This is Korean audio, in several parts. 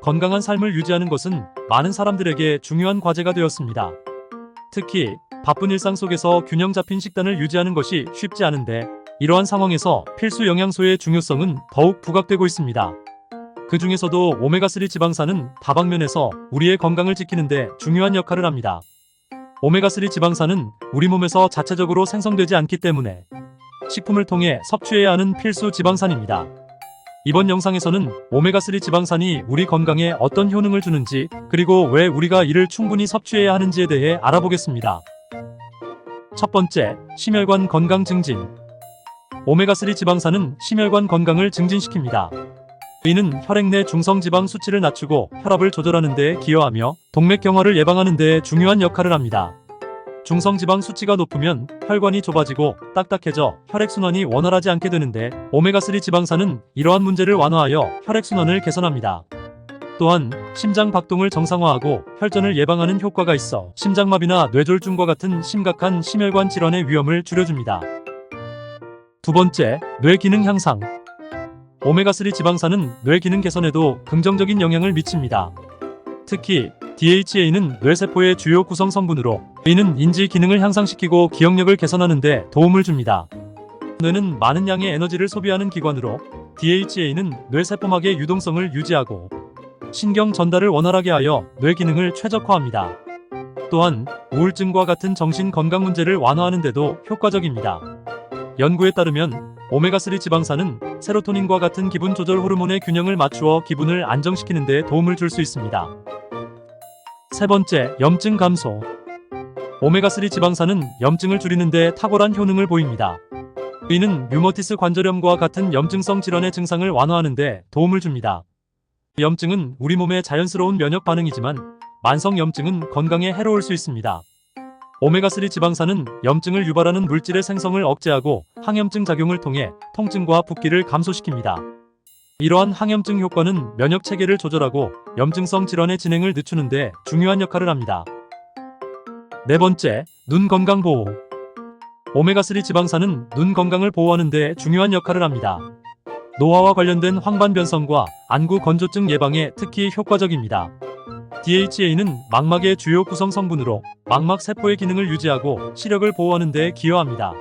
건강한 삶을 유지하는 것은 많은 사람들에게 중요한 과제가 되었습니다. 특히 바쁜 일상 속에서 균형 잡힌 식단을 유지하는 것이 쉽지 않은데, 이러한 상황에서 필수 영양소의 중요성은 더욱 부각되고 있습니다. 그 중에서도 오메가3 지방산은 다방면에서 우리의 건강을 지키는 데 중요한 역할을 합니다. 오메가3 지방산은 우리 몸에서 자체적으로 생성되지 않기 때문에 식품을 통해 섭취해야 하는 필수 지방산입니다. 이번 영상에서는 오메가3 지방산이 우리 건강에 어떤 효능을 주는지, 그리고 왜 우리가 이를 충분히 섭취해야 하는지에 대해 알아보겠습니다. 첫 번째, 심혈관 건강 증진. 오메가3 지방산은 심혈관 건강을 증진시킵니다. 이는 혈액 내 중성지방 수치를 낮추고 혈압을 조절하는 데 기여하며 동맥경화를 예방하는 데 중요한 역할을 합니다. 중성지방 수치가 높으면 혈관이 좁아지고 딱딱해져 혈액순환이 원활하지 않게 되는데, 오메가3 지방산은 이러한 문제를 완화하여 혈액순환을 개선합니다. 또한 심장 박동을 정상화하고 혈전을 예방하는 효과가 있어 심장마비나 뇌졸중과 같은 심각한 심혈관 질환의 위험을 줄여줍니다. 두 번째, 뇌 기능 향상. 오메가3 지방산은 뇌 기능 개선에도 긍정적인 영향을 미칩니다. 특히 DHA는 뇌세포의 주요 구성 성분으로, 이는 인지 기능을 향상시키고 기억력을 개선하는 데 도움을 줍니다. 뇌는 많은 양의 에너지를 소비하는 기관으로, DHA는 뇌세포막의 유동성을 유지하고 신경 전달을 원활하게 하여 뇌 기능을 최적화합니다. 또한 우울증과 같은 정신 건강 문제를 완화하는 데도 효과적입니다. 연구에 따르면 오메가3 지방산은 세로토닌과 같은 기분 조절 호르몬의 균형을 맞추어 기분을 안정시키는 데 도움을 줄 수 있습니다. 세 번째, 염증 감소. 오메가3 지방산은 염증을 줄이는 데 탁월한 효능을 보입니다. 이는 류머티스 관절염과 같은 염증성 질환의 증상을 완화하는 데 도움을 줍니다. 염증은 우리 몸의 자연스러운 면역 반응이지만 만성 염증은 건강에 해로울 수 있습니다. 오메가3 지방산은 염증을 유발하는 물질의 생성을 억제하고 항염증 작용을 통해 통증과 붓기를 감소시킵니다. 이러한 항염증 효과는 면역 체계를 조절하고 염증성 질환의 진행을 늦추는 데 중요한 역할을 합니다. 네 번째, 눈 건강 보호. 오메가3 지방산은 눈 건강을 보호하는 데 중요한 역할을 합니다. 노화와 관련된 황반 변성과 안구 건조증 예방에 특히 효과적입니다. DHA는 망막의 주요 구성 성분으로 망막 세포의 기능을 유지하고 시력을 보호하는 데 기여합니다.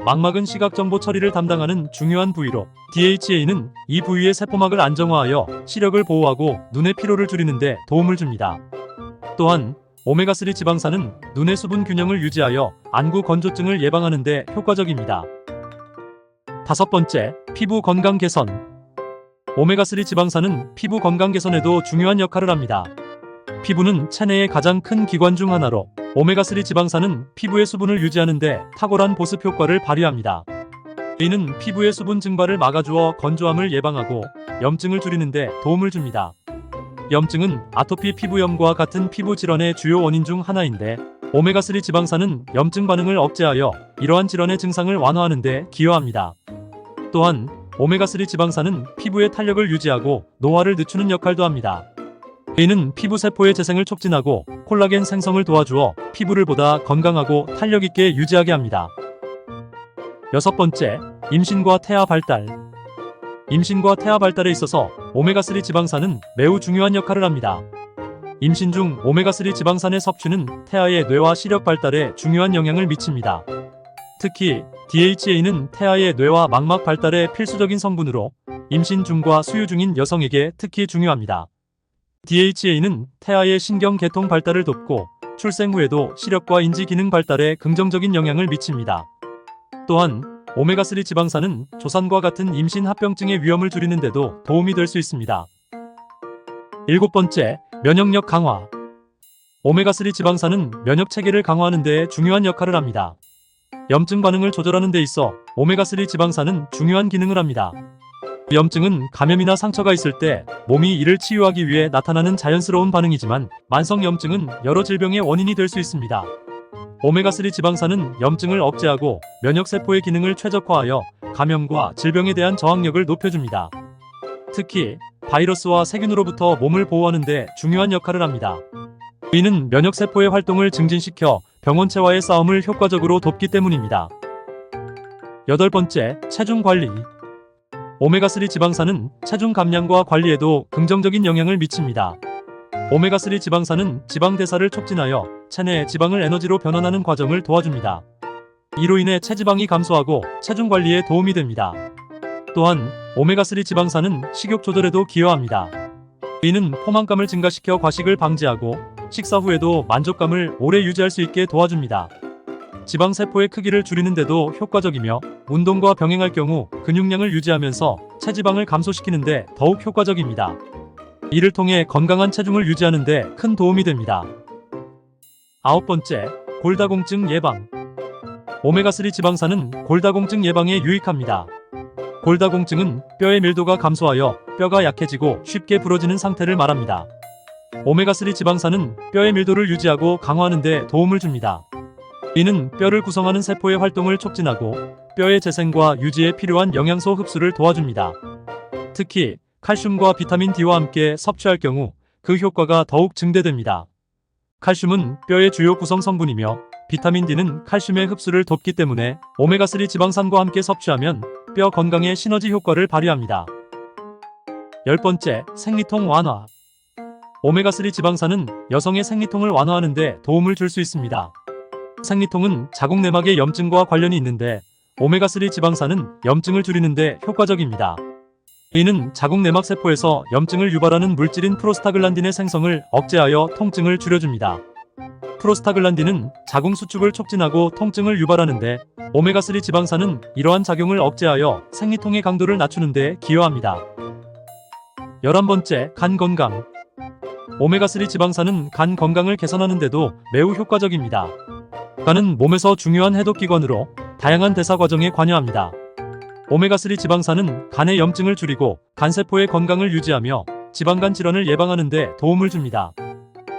망막은 시각 정보 처리를 담당하는 중요한 부위로, DHA는 이 부위의 세포막을 안정화하여 시력을 보호하고 눈의 피로를 줄이는 데 도움을 줍니다. 또한 오메가3 지방산은 눈의 수분 균형을 유지하여 안구 건조증을 예방하는 데 효과적입니다. 다섯 번째, 피부 건강 개선. 오메가3 지방산은 피부 건강 개선에도 중요한 역할을 합니다. 피부는 체내의 가장 큰 기관 중 하나로, 오메가3 지방산은 피부의 수분을 유지하는 데 탁월한 보습 효과를 발휘합니다. 이는 피부의 수분 증발을 막아주어 건조함을 예방하고 염증을 줄이는 데 도움을 줍니다. 염증은 아토피 피부염과 같은 피부 질환의 주요 원인 중 하나인데, 오메가3 지방산은 염증 반응을 억제하여 이러한 질환의 증상을 완화하는 데 기여합니다. 또한 오메가3 지방산은 피부의 탄력을 유지하고 노화를 늦추는 역할도 합니다. 이는 피부 세포의 재생을 촉진하고 콜라겐 생성을 도와주어 피부를 보다 건강하고 탄력 있게 유지하게 합니다. 여섯 번째, 임신과 태아 발달. 임신과 태아 발달에 있어서 오메가3 지방산은 매우 중요한 역할을 합니다. 임신 중 오메가3 지방산의 섭취는 태아의 뇌와 시력 발달에 중요한 영향을 미칩니다. 특히 DHA는 태아의 뇌와 망막 발달에 필수적인 성분으로, 임신 중과 수유 중인 여성에게 특히 중요합니다. DHA는 태아의 신경 계통 발달을 돕고 출생 후에도 시력과 인지 기능 발달에 긍정적인 영향을 미칩니다. 또한 오메가3 지방산은 조산과 같은 임신 합병증의 위험을 줄이는 데도 도움이 될 수 있습니다. 일곱 번째, 면역력 강화. 오메가3 지방산은 면역 체계를 강화하는 데 중요한 역할을 합니다. 염증 반응을 조절하는 데 있어 오메가3 지방산은 중요한 기능을 합니다. 염증은 감염이나 상처가 있을 때 몸이 이를 치유하기 위해 나타나는 자연스러운 반응이지만, 만성 염증은 여러 질병의 원인이 될 수 있습니다. 오메가3 지방산은 염증을 억제하고 면역세포의 기능을 최적화하여 감염과 질병에 대한 저항력을 높여줍니다. 특히 바이러스와 세균으로부터 몸을 보호하는 데 중요한 역할을 합니다. 이는 면역세포의 활동을 증진시켜 병원체와의 싸움을 효과적으로 돕기 때문입니다. 여덟 번째, 체중 관리. 오메가3 지방산은 체중 감량과 관리에도 긍정적인 영향을 미칩니다. 오메가3 지방산은 지방 대사를 촉진하여 체내 지방을 에너지로 변환하는 과정을 도와줍니다. 이로 인해 체지방이 감소하고 체중 관리에 도움이 됩니다. 또한 오메가3 지방산은 식욕 조절에도 기여합니다. 이는 포만감을 증가시켜 과식을 방지하고 식사 후에도 만족감을 오래 유지할 수 있게 도와줍니다. 지방세포의 크기를 줄이는 데도 효과적이며 운동과 병행할 경우 근육량을 유지하면서 체지방을 감소시키는 데 더욱 효과적입니다. 이를 통해 건강한 체중을 유지하는 데 큰 도움이 됩니다. 9번째, 골다공증 예방. 오메가3 지방산은 골다공증 예방에 유익합니다. 골다공증은 뼈의 밀도가 감소하여 뼈가 약해지고 쉽게 부러지는 상태를 말합니다. 오메가3 지방산은 뼈의 밀도를 유지하고 강화하는 데 도움을 줍니다. 이는 뼈를 구성하는 세포의 활동을 촉진하고 뼈의 재생과 유지에 필요한 영양소 흡수를 도와줍니다. 특히 칼슘과 비타민 D와 함께 섭취할 경우 그 효과가 더욱 증대됩니다. 칼슘은 뼈의 주요 구성 성분이며 비타민 D는 칼슘의 흡수를 돕기 때문에 오메가3 지방산과 함께 섭취하면 뼈 건강에 시너지 효과를 발휘합니다. 10번째, 생리통 완화. 오메가3 지방산은 여성의 생리통을 완화하는 데 도움을 줄 수 있습니다. 생리통은 자궁내막의 염증과 관련이 있는데 오메가3 지방산은 염증을 줄이는 데 효과적입니다. 이는 자궁내막 세포에서 염증을 유발하는 물질인 프로스타글란딘의 생성을 억제하여 통증을 줄여줍니다. 프로스타글란딘은 자궁 수축을 촉진하고 통증을 유발하는데 오메가3 지방산은 이러한 작용을 억제하여 생리통의 강도를 낮추는 데 기여합니다. 11번째, 간 건강. 오메가3 지방산은 간 건강을 개선하는 데도 매우 효과적입니다. 간은 몸에서 중요한 해독기관으로 다양한 대사 과정에 관여합니다. 오메가3 지방산은 간의 염증을 줄이고 간세포의 건강을 유지하며 지방간 질환을 예방하는 데 도움을 줍니다.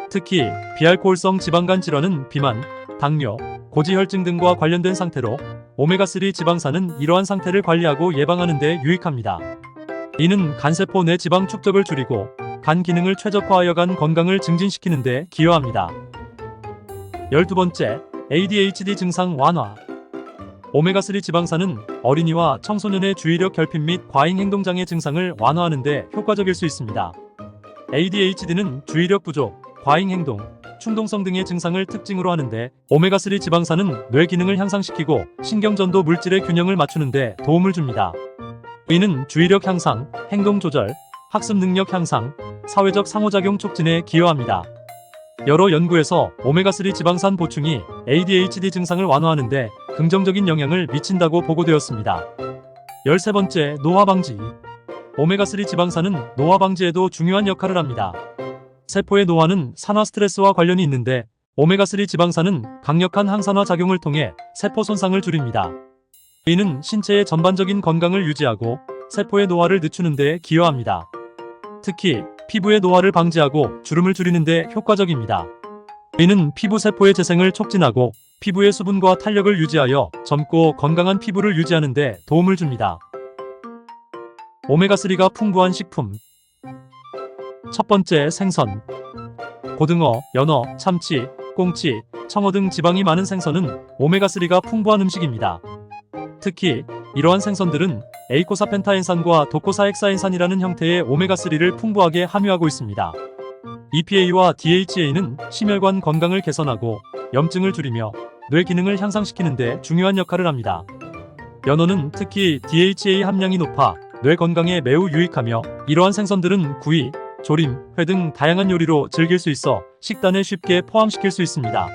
특히 비알코올성 지방간 질환은 비만, 당뇨, 고지혈증 등과 관련된 상태로 오메가3 지방산은 이러한 상태를 관리하고 예방하는 데 유익합니다. 이는 간세포 내 지방 축적을 줄이고 간 기능을 최적화하여 간 건강을 증진시키는 데 기여합니다. 12번째, ADHD 증상 완화. 오메가3 지방산은 어린이와 청소년의 주의력 결핍 및 과잉 행동장애 증상을 완화하는 데 효과적일 수 있습니다. ADHD는 주의력 부족, 과잉 행동, 충동성 등의 증상을 특징으로 하는데 오메가3 지방산은 뇌 기능을 향상시키고 신경전도 물질의 균형을 맞추는 데 도움을 줍니다. 이는 주의력 향상, 행동 조절, 학습 능력 향상, 사회적 상호작용 촉진에 기여합니다. 여러 연구에서 오메가3 지방산 보충이 ADHD 증상을 완화하는 데 긍정적인 영향을 미친다고 보고되었습니다. 13번째, 노화 방지. 오메가3 지방산은 노화 방지에도 중요한 역할을 합니다. 세포의 노화는 산화 스트레스와 관련이 있는데 오메가3 지방산은 강력한 항산화 작용을 통해 세포 손상을 줄입니다. 이는 신체의 전반적인 건강을 유지하고 세포의 노화를 늦추는 데 기여합니다. 특히 피부의 노화를 방지하고 주름을 줄이는 데 효과적입니다. 이는 피부 세포의 재생을 촉진하고 피부의 수분과 탄력을 유지하여 젊고 건강한 피부를 유지하는 데 도움을 줍니다. 오메가3가 풍부한 식품. 첫 번째, 생선. 고등어, 연어, 참치, 꽁치, 청어 등 지방이 많은 생선은 오메가3가 풍부한 음식입니다. 특히 이러한 생선들은 에이코사펜타엔산과 도코사헥사엔산이라는 형태의 오메가3를 풍부하게 함유하고 있습니다. EPA와 DHA는 심혈관 건강을 개선하고 염증을 줄이며 뇌 기능을 향상시키는 데 중요한 역할을 합니다. 연어는 특히 DHA 함량이 높아 뇌 건강에 매우 유익하며 이러한 생선들은 구이, 조림, 회 등 다양한 요리로 즐길 수 있어 식단에 쉽게 포함시킬 수 있습니다.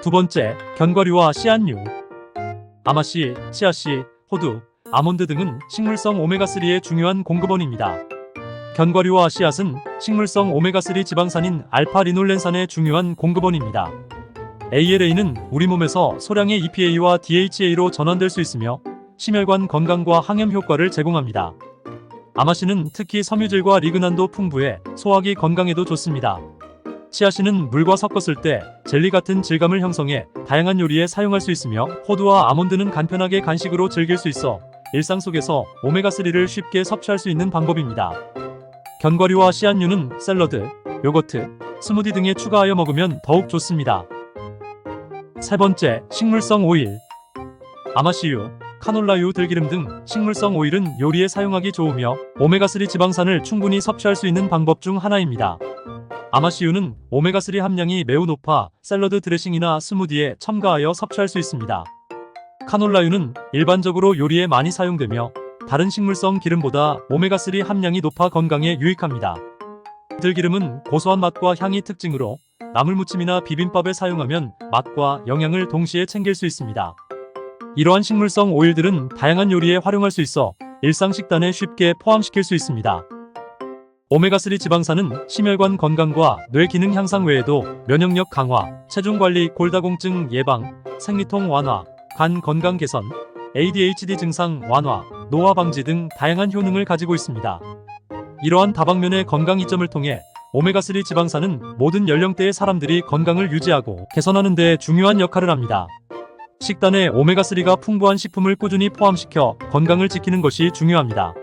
두 번째, 견과류와 씨앗류. 아마씨, 치아씨, 호두, 아몬드 등은 식물성 오메가3의 중요한 공급원입니다. 견과류와 씨앗은 식물성 오메가3 지방산인 알파-리놀렌산의 중요한 공급원입니다. ALA는 우리 몸에서 소량의 EPA와 DHA로 전환될 수 있으며 심혈관 건강과 항염 효과를 제공합니다. 아마씨는 특히 섬유질과 리그난도 풍부해 소화기 건강에도 좋습니다. 치아씨는 물과 섞었을 때 젤리 같은 질감을 형성해 다양한 요리에 사용할 수 있으며 호두와 아몬드는 간편하게 간식으로 즐길 수 있어 일상 속에서 오메가3를 쉽게 섭취할 수 있는 방법입니다. 견과류와 씨앗류는 샐러드, 요거트, 스무디 등에 추가하여 먹으면 더욱 좋습니다. 세 번째, 식물성 오일. 아마씨유, 카놀라유, 들기름 등 식물성 오일은 요리에 사용하기 좋으며 오메가3 지방산을 충분히 섭취할 수 있는 방법 중 하나입니다. 아마씨유는 오메가3 함량이 매우 높아 샐러드 드레싱이나 스무디에 첨가하여 섭취할 수 있습니다. 카놀라유는 일반적으로 요리에 많이 사용되며 다른 식물성 기름보다 오메가3 함량이 높아 건강에 유익합니다. 들기름은 고소한 맛과 향이 특징으로 나물무침이나 비빔밥에 사용하면 맛과 영양을 동시에 챙길 수 있습니다. 이러한 식물성 오일들은 다양한 요리에 활용할 수 있어 일상 식단에 쉽게 포함시킬 수 있습니다. 오메가3 지방산은 심혈관 건강과 뇌 기능 향상 외에도 면역력 강화, 체중 관리, 골다공증 예방, 생리통 완화, 간 건강 개선, ADHD 증상 완화, 노화 방지 등 다양한 효능을 가지고 있습니다. 이러한 다방면의 건강 이점을 통해 오메가3 지방산은 모든 연령대의 사람들이 건강을 유지하고 개선하는 데 중요한 역할을 합니다. 식단에 오메가3가 풍부한 식품을 꾸준히 포함시켜 건강을 지키는 것이 중요합니다.